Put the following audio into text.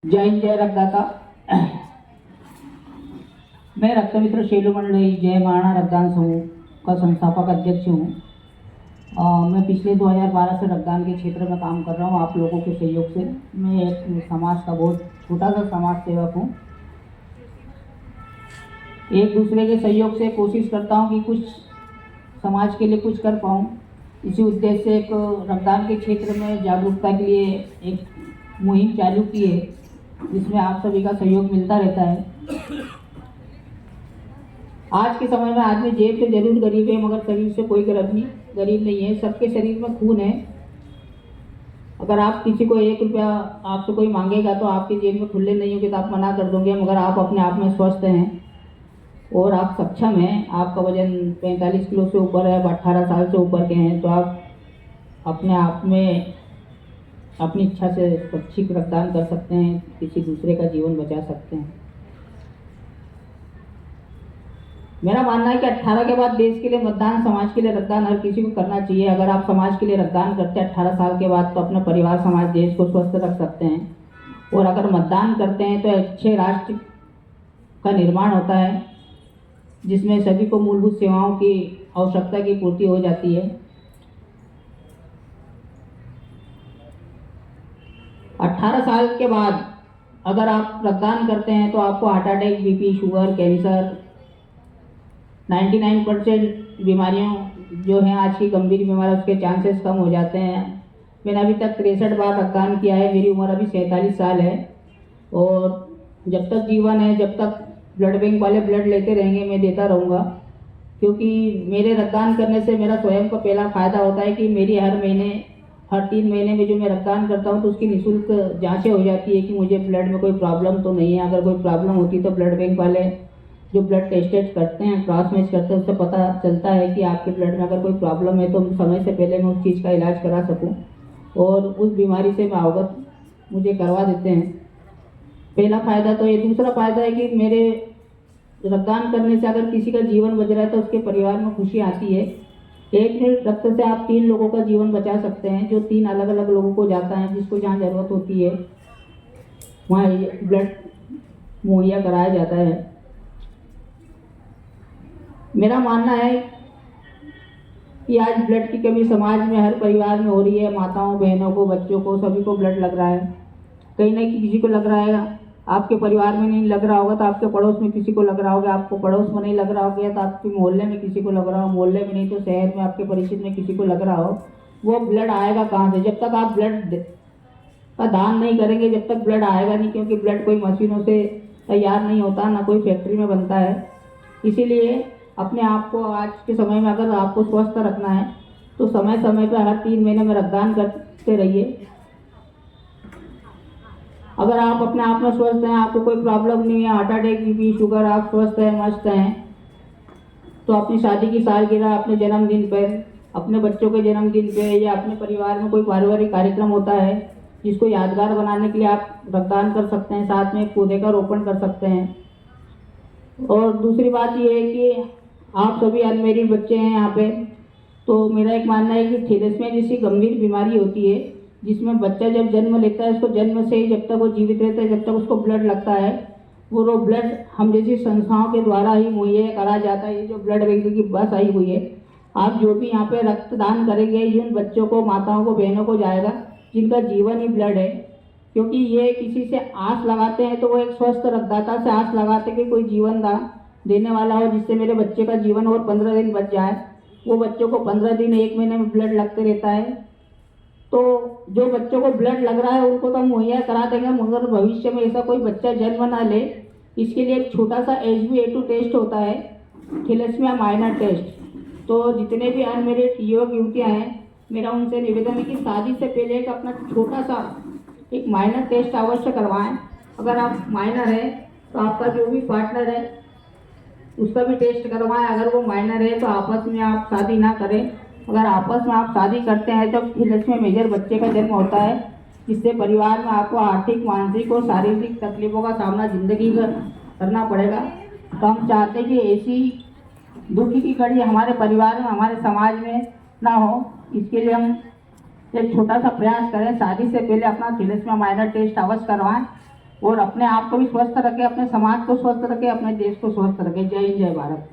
जय हिंद, जय रक्तदाता। मैं रक्तमित्र शैलू मंडली जय महाराणा रक्तदान समूह का संस्थापक अध्यक्ष हूँ। मैं पिछले 2012 से रक्तदान के क्षेत्र में काम कर रहा हूँ। आप लोगों के सहयोग से मैं एक समाज का बहुत छोटा सा समाज सेवक हूँ। एक दूसरे के सहयोग से कोशिश करता हूँ कि कुछ समाज के लिए कुछ कर पाऊँ। इसी उद्देश्य से एक रक्तदान के क्षेत्र में जागरूकता के लिए एक मुहिम चालू की है, जिसमें आप सभी का सहयोग मिलता रहता है। आज के समय में आदमी जेब से जरूर गरीब है, मगर शरीर से कोई गरीब नहीं है। सबके शरीर में खून है। अगर आप किसी को 1 रुपया आपसे कोई मांगेगा तो आपकी जेब में खुले नहीं होंगे तो आप मना कर दोगे। मगर आप अपने आप में स्वस्थ हैं और आप सक्षम हैं, आपका वजन 45 किलो से ऊपर है, 18 साल से ऊपर के हैं, तो आप अपने आप में अपनी इच्छा से स्वैच्छिक रक्तदान कर सकते हैं, किसी दूसरे का जीवन बचा सकते हैं। मेरा मानना है कि 18 के बाद देश के लिए मतदान, समाज के लिए रक्तदान हर किसी को करना चाहिए। अगर आप समाज के लिए रक्तदान करते हैं 18 साल के बाद, तो अपना परिवार, समाज, देश को स्वस्थ रख सकते हैं। और अगर मतदान करते हैं तो अच्छे राष्ट्र का निर्माण होता है, जिसमें सभी को मूलभूत सेवाओं की आवश्यकता की पूर्ति हो जाती है। 18 साल के बाद अगर आप रक्तदान करते हैं तो आपको heart attack, BP, sugar, cancer, 99% बीमारियों जो हैं आज की गंभीर बीमारी, उसके चांसेस कम हो जाते हैं। मैंने अभी तक 63 बार रक्तदान किया है। मेरी उम्र अभी 47 साल है और जब तक जीवन है, जब तक ब्लड बैंक वाले ब्लड लेते रहेंगे, मैं देता रहूँगा। क्योंकि मेरे रक्तदान करने से मेरा स्वयं का पहला फ़ायदा होता है कि मेरी हर 3 महीने में जो मैं रक्तदान करता हूँ तो उसकी निःशुल्क जांचें हो जाती है कि मुझे ब्लड में कोई प्रॉब्लम तो नहीं है। अगर कोई प्रॉब्लम होती तो ब्लड बैंक वाले जो ब्लड टेस्ट करते हैं, क्रॉस मैच करते हैं, उससे पता चलता है कि आपके ब्लड में अगर कोई प्रॉब्लम है तो समय से पहले मैं उस चीज़ का इलाज करा सकूँ और उस बीमारी से मैं अवगत मुझे करवा देते हैं। पहला फ़ायदा तो ये। दूसरा फ़ायदा है कि मेरे रक्तदान करने से अगर किसी का जीवन बच रहा है तो उसके परिवार में खुशी आती है। 1 यूनिट रक्त से आप 3 लोगों का जीवन बचा सकते हैं, जो 3 अलग अलग लोगों को जाता है। जिसको जहाँ ज़रूरत होती है वहाँ ब्लड मुहैया कराया जाता है। मेरा मानना है कि आज ब्लड की कमी समाज में हर परिवार में हो रही है। माताओं, बहनों को, बच्चों को, सभी को ब्लड लग रहा है। कहीं ना किसी को लग रहा है। आपके परिवार में नहीं लग रहा होगा तो आपके पड़ोस में किसी को लग रहा होगा। आपको पड़ोस में नहीं लग रहा होगा तो आपके मोहल्ले में किसी को लग रहा हो। मोहल्ले में नहीं तो शहर में आपके परिचित में किसी को लग रहा हो। वो ब्लड आएगा कहाँ से? जब तक आप ब्लड का दान नहीं करेंगे, जब तक ब्लड आएगा नहीं। क्योंकि ब्लड कोई मशीनों से तैयार नहीं होता, ना कोई फैक्ट्री में बनता है। इसीलिए अपने आप को आज के समय में अगर आपको स्वस्थ रखना है तो समय समय पर हर 3 महीने में रक्तदान करते रहिए। अगर आप अपने आप में स्वस्थ हैं, आपको कोई प्रॉब्लम नहीं है, हार्ट अटैक, बीपी, शुगर, आप स्वस्थ हैं, मस्त हैं, तो अपनी शादी की सालगिरह, अपने जन्मदिन पर, अपने बच्चों के जन्मदिन पे या अपने परिवार में कोई पारिवारिक कार्यक्रम होता है जिसको यादगार बनाने के लिए आप रक्तदान कर सकते हैं। साथ में एक पौधे का रोपण कर सकते हैं। और दूसरी बात ये है कि आप सभी अनमेरिड बच्चे हैं यहाँ पे, तो मेरा एक मानना है कि थैलेसीमिया जैसी गंभीर बीमारी होती है जिसमें बच्चा जब जन्म लेता है, उसको जन्म से ही जब तक वो जीवित रहता है, जब तक उसको ब्लड लगता है, वो ब्लड हम जैसी संस्थाओं के द्वारा ही मुहैया कराया जाता है। ये जो ब्लड बैंक की बस आई हुई है, आप जो भी यहाँ पे रक्तदान करेंगे, इन बच्चों को, माताओं को, बहनों को जाएगा जिनका जीवन ही ब्लड है। क्योंकि ये किसी से आस लगाते हैं तो वो एक स्वस्थ रक्तदाता से आस लगाते कि कोई जीवन दान देने वाला हो जिससे मेरे बच्चे का जीवन और 15 दिन बच जाए। वो बच्चों को 15 दिन, 1 महीने में ब्लड लगते रहता है। तो जो बच्चों को ब्लड लग रहा है उनको तो हम मुहैया करा देंगे, मगर भविष्य में ऐसा कोई बच्चा जन्म ना ले, इसके लिए एक छोटा सा HbA2 टेस्ट होता है, थैलेसीमिया माइनर टेस्ट। तो जितने भी अनमेरिड युवक युवतियाँ हैं, मेरा उनसे निवेदन है कि शादी से पहले एक अपना छोटा सा एक माइनर टेस्ट अवश्य करवाएं। अगर आप माइनर है तो आपका जो भी पार्टनर है उसका भी टेस्ट करवाएं। अगर वो माइनर है तो आपस में आप शादी ना करें। अगर आपस में आप शादी करते हैं तो थैलेसीमिया मेजर बच्चे का जन्म होता है, जिससे परिवार में आपको आर्थिक, मानसिक और शारीरिक तकलीफों का सामना जिंदगी का करना पड़ेगा। तो हम चाहते हैं कि ऐसी दुख की घड़ी हमारे परिवार में, हमारे समाज में ना हो। इसके लिए हम एक छोटा सा प्रयास करें। शादी से पहले अपना थैलेसीमिया माइनर टेस्ट अवश्य करवाएं। और अपने आप को भी स्वस्थ रखे, अपने समाज को स्वस्थ रखे, अपने देश को स्वस्थ रखे। जय हिंद, जय भारत।